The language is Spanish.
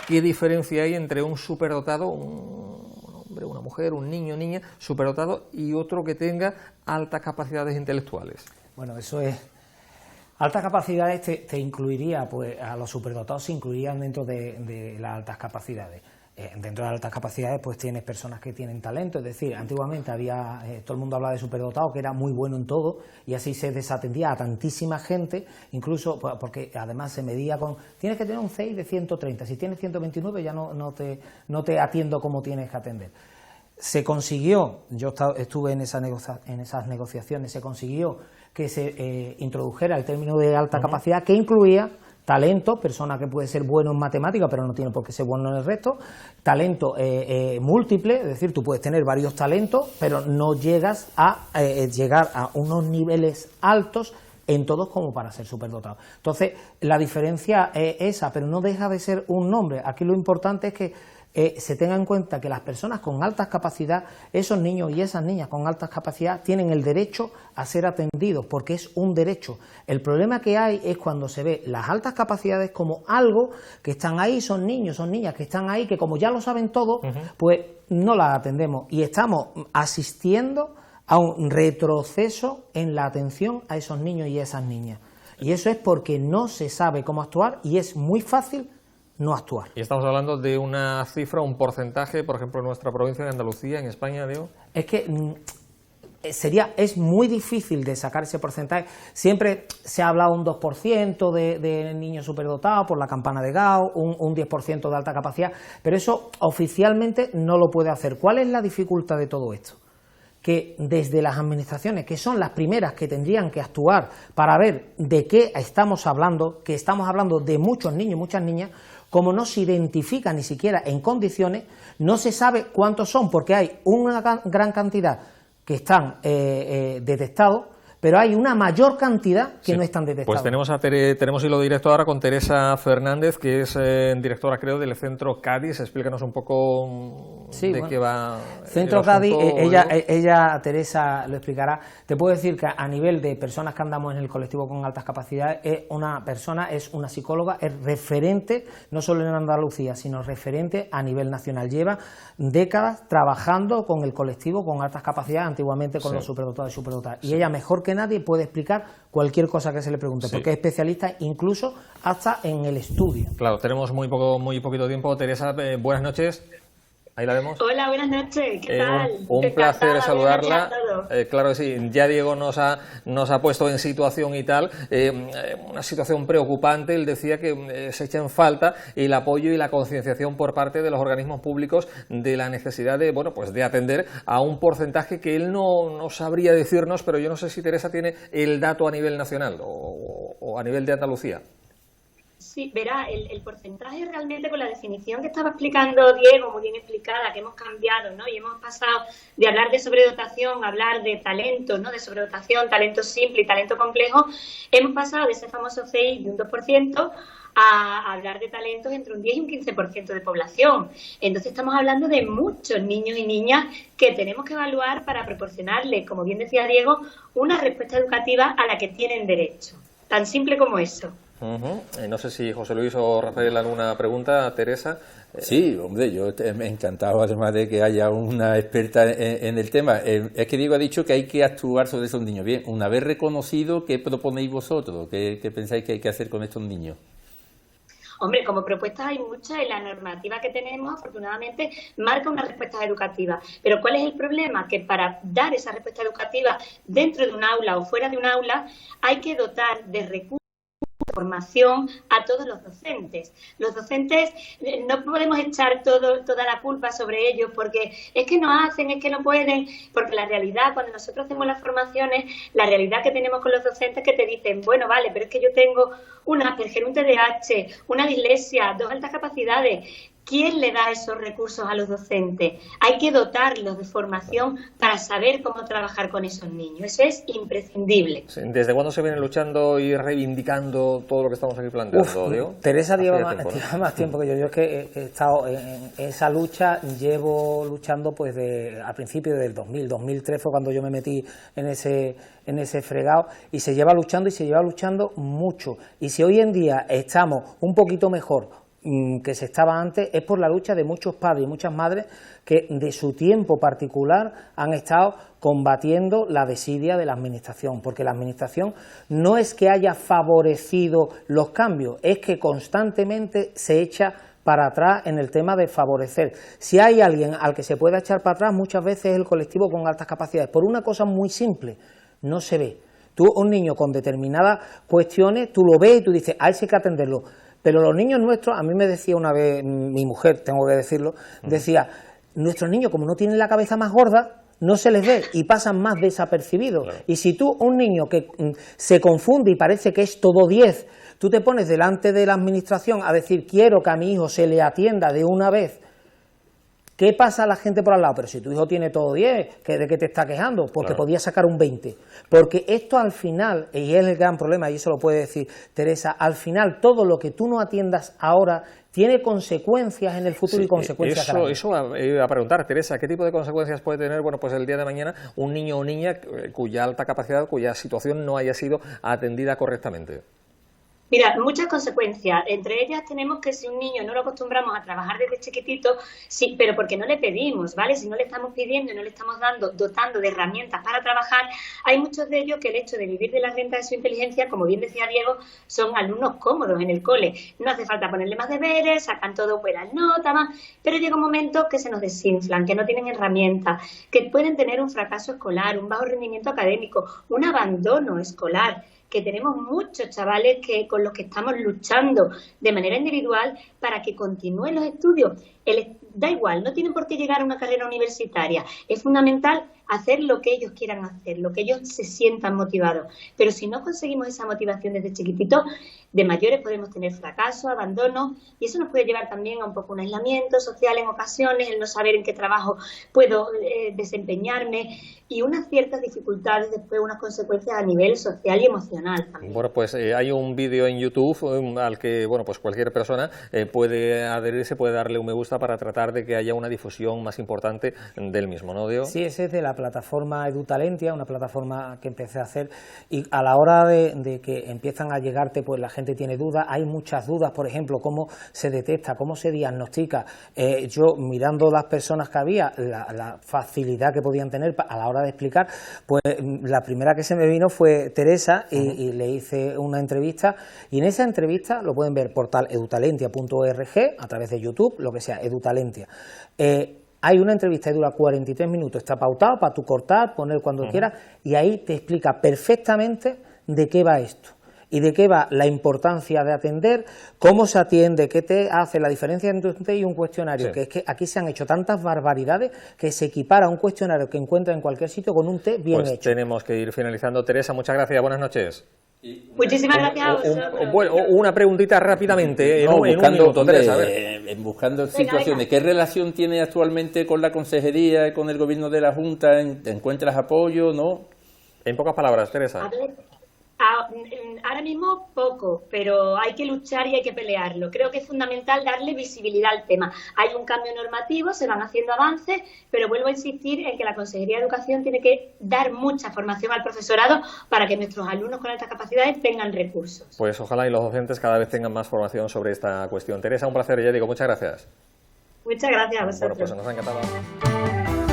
¿qué diferencia hay entre un superdotado, un hombre, una mujer, un niño, niña, superdotado y otro que tenga altas capacidades intelectuales? Bueno, eso es... Altas capacidades te incluiría, pues a los superdotados se incluirían dentro de las altas capacidades. Dentro de las altas capacidades pues tienes personas que tienen talento, es decir, antiguamente había, todo el mundo hablaba de superdotado, que era muy bueno en todo, y así se desatendía a tantísima gente, incluso porque además se medía con, tienes que tener un CI de 130, si tienes 129 ya no te atiendo como tienes que atender. Se consiguió, yo estuve en esas negociaciones, se consiguió que se introdujera el término de alta capacidad, que incluía talento, persona que puede ser bueno en matemáticas, pero no tiene por qué ser bueno en el resto, talento múltiple, es decir, tú puedes tener varios talentos, pero no llegas a llegar a unos niveles altos en todos como para ser superdotado. Entonces, la diferencia es esa, pero no deja de ser un nombre. Aquí lo importante es que se tenga en cuenta que las personas con altas capacidades, esos niños y esas niñas con altas capacidades, tienen el derecho a ser atendidos, porque es un derecho. El problema que hay es cuando se ve las altas capacidades como algo que están ahí, son niños, son niñas que están ahí, que como ya lo saben todo, pues no las atendemos. Y estamos asistiendo a un retroceso en la atención a esos niños y a esas niñas. Y eso es porque no se sabe cómo actuar y es muy fácil no actuar. Y estamos hablando de una cifra, un porcentaje, por ejemplo, en nuestra provincia de Andalucía, en España, Diego. Es que es muy difícil de sacar ese porcentaje. Siempre se ha hablado un 2% de niños superdotados por la campana de Gauss, un 10% de alta capacidad, pero eso oficialmente no lo puede hacer. ¿Cuál es la dificultad de todo esto? Que desde las administraciones, que son las primeras que tendrían que actuar para ver de qué estamos hablando, que estamos hablando de muchos niños y muchas niñas, como no se identifica ni siquiera en condiciones, no se sabe cuántos son, porque hay una gran cantidad que están detectados, pero hay una mayor cantidad que no están detectados. Pues tenemos hilo directo ahora con Teresa Fernández, que es directora, creo, del Centro Cádiz. Explícanos un poco qué va. Centro Cádiz, ella, Teresa, lo explicará. Te puedo decir que a nivel de personas que andamos en el colectivo con altas capacidades, es una psicóloga, es referente, no solo en Andalucía, sino referente a nivel nacional. Lleva décadas trabajando con el colectivo con altas capacidades, antiguamente con los superdotados y superdotadas. Y ella, mejor que nadie, puede explicar cualquier cosa que se le pregunte, porque es especialista incluso hasta en el estudio. Claro, tenemos muy poquito tiempo. Teresa, buenas noches. Ahí la vemos. Hola, buenas noches. ¿Qué tal? Un placer saludarla. Claro que sí. Ya Diego nos ha puesto en situación y tal. Una situación preocupante. Él decía que se echa en falta el apoyo y la concienciación por parte de los organismos públicos de la necesidad de atender a un porcentaje que él no sabría decirnos, pero yo no sé si Teresa tiene el dato a nivel nacional o a nivel de Andalucía. Sí, verá, el porcentaje realmente con la definición que estaba explicando Diego, muy bien explicada, que hemos cambiado, ¿no? Y hemos pasado de hablar de sobredotación a hablar de talento, ¿no? De sobredotación, talento simple y talento complejo. Hemos pasado de ese famoso CI de un 2% a hablar de talentos entre un 10 y un 15% de población. Entonces estamos hablando de muchos niños y niñas que tenemos que evaluar para proporcionarles, como bien decía Diego, una respuesta educativa a la que tienen derecho. Tan simple como eso. No sé si José Luis o Rafael alguna pregunta, Teresa. Sí, hombre, yo me he encantado, además de que haya una experta en el tema. Es que Diego ha dicho que hay que actuar sobre esos niños. Bien, una vez reconocido, ¿qué proponéis vosotros? ¿Qué pensáis que hay que hacer con estos niños? Hombre, como propuestas hay muchas y la normativa que tenemos, afortunadamente, marca una respuesta educativa. Pero ¿cuál es el problema? Que para dar esa respuesta educativa dentro de un aula o fuera de un aula, hay que dotar de recursos, formación a todos los docentes. Los docentes no podemos echar toda la culpa sobre ellos porque es que no hacen, es que no pueden, porque la realidad, cuando nosotros hacemos las formaciones, la realidad que tenemos con los docentes que te dicen, bueno, vale, pero es que yo tengo un Asperger, un TDAH, una dislexia, 2 altas capacidades. ¿Quién le da esos recursos a los docentes? Hay que dotarlos de formación para saber cómo trabajar con esos niños. Eso es imprescindible. Sí. ¿Desde cuándo se viene luchando y reivindicando todo lo que estamos aquí planteando, Diego? Teresa lleva más tiempo que yo. Yo es que he estado en esa lucha, llevo luchando pues a principios del 2003 fue cuando yo me metí en ese fregado, y se lleva luchando mucho. Y si hoy en día estamos un poquito mejor, que se estaba antes es por la lucha de muchos padres y muchas madres que de su tiempo particular han estado combatiendo la desidia de la Administración, porque la Administración no es que haya favorecido los cambios, es que constantemente se echa para atrás en el tema de favorecer. Si hay alguien al que se pueda echar para atrás, muchas veces es el colectivo con altas capacidades, por una cosa muy simple, no se ve. Tú, un niño con determinadas cuestiones, tú lo ves y tú dices, hay que atenderlo. Pero los niños nuestros, a mí me decía una vez mi mujer, tengo que decirlo, decía, nuestros niños como no tienen la cabeza más gorda, no se les ve y pasan más desapercibidos. Claro. Y si tú, un niño que se confunde y parece que es todo 10, tú te pones delante de la Administración a decir, quiero que a mi hijo se le atienda de una vez, ¿qué pasa a la gente por al lado? Pero si tu hijo tiene todo 10, ¿de qué te está quejando? Porque claro, podía sacar un 20. Porque esto al final, y es el gran problema, y eso lo puede decir Teresa, al final todo lo que tú no atiendas ahora tiene consecuencias en el futuro, sí, y consecuencias grandes. Eso iba a preguntar, Teresa, ¿qué tipo de consecuencias puede tener, bueno, pues el día de mañana un niño o niña cuya alta capacidad, cuya situación no haya sido atendida correctamente? Mira, muchas consecuencias. Entre ellas tenemos que si un niño no lo acostumbramos a trabajar desde chiquitito, sí, pero porque no le pedimos, ¿vale? Si no le estamos pidiendo y no le estamos dotando de herramientas para trabajar, hay muchos de ellos que el hecho de vivir de la renta de su inteligencia, como bien decía Diego, son alumnos cómodos en el cole. No hace falta ponerle más deberes, sacan todo buenas notas, pero llega un momento que se nos desinflan, que no tienen herramientas, que pueden tener un fracaso escolar, un bajo rendimiento académico, un abandono escolar, que tenemos muchos chavales con los que estamos luchando de manera individual para que continúen los estudios. Da igual, no tienen por qué llegar a una carrera universitaria. Es fundamental hacer lo que ellos quieran hacer, lo que ellos se sientan motivados. Pero si no conseguimos esa motivación desde chiquititos, de mayores podemos tener fracaso, abandono, y eso nos puede llevar también a un poco un aislamiento social en ocasiones, el no saber en qué trabajo puedo desempeñarme, y unas ciertas dificultades, después unas consecuencias a nivel social y emocional también. Bueno, pues hay un vídeo en YouTube al que, bueno, pues cualquier persona puede adherirse, puede darle un me gusta para tratar de que haya una difusión más importante del mismo, ¿no, Diego? Sí, ese es de la plataforma Edutalentia, una plataforma que empecé a hacer, y a la hora de que empiezan a llegarte, pues la gente tiene dudas, hay muchas dudas, por ejemplo, cómo se detecta, cómo se diagnostica. Yo, mirando las personas que había, la facilidad que podían tener a la hora de explicar, pues la primera que se me vino fue Teresa, y le hice una entrevista, y en esa entrevista, lo pueden ver, portal edutalentia.org, a través de YouTube, lo que sea, Edutalentia. Hay una entrevista que dura 43 minutos, está pautado para tú cortar, poner cuando quieras, y ahí te explica perfectamente de qué va esto y de qué va la importancia de atender, cómo se atiende, qué te hace la diferencia entre un test y un cuestionario, sí, que es que aquí se han hecho tantas barbaridades que se equipara un cuestionario que encuentra en cualquier sitio con un test bien hecho. Tenemos que ir finalizando. Teresa, muchas gracias, buenas noches. Muchísimas gracias a vosotros. Bueno, una preguntad rápidamente, en un minuto, Teresa, a ver. Buscando situaciones. ¿Qué relación tiene actualmente con la consejería y con el gobierno de la Junta? ¿Encuentras apoyo, no? En pocas palabras, Teresa. Ahora mismo poco, pero hay que luchar y hay que pelearlo. Creo que es fundamental darle visibilidad al tema. Hay un cambio normativo, se van haciendo avances, pero vuelvo a insistir en que la Consejería de Educación tiene que dar mucha formación al profesorado para que nuestros alumnos con altas capacidades tengan recursos. Pues ojalá y los docentes cada vez tengan más formación sobre esta cuestión. Teresa, un placer, ya digo, muchas gracias. Muchas gracias a vosotros. Bueno, pues nos ha encantado.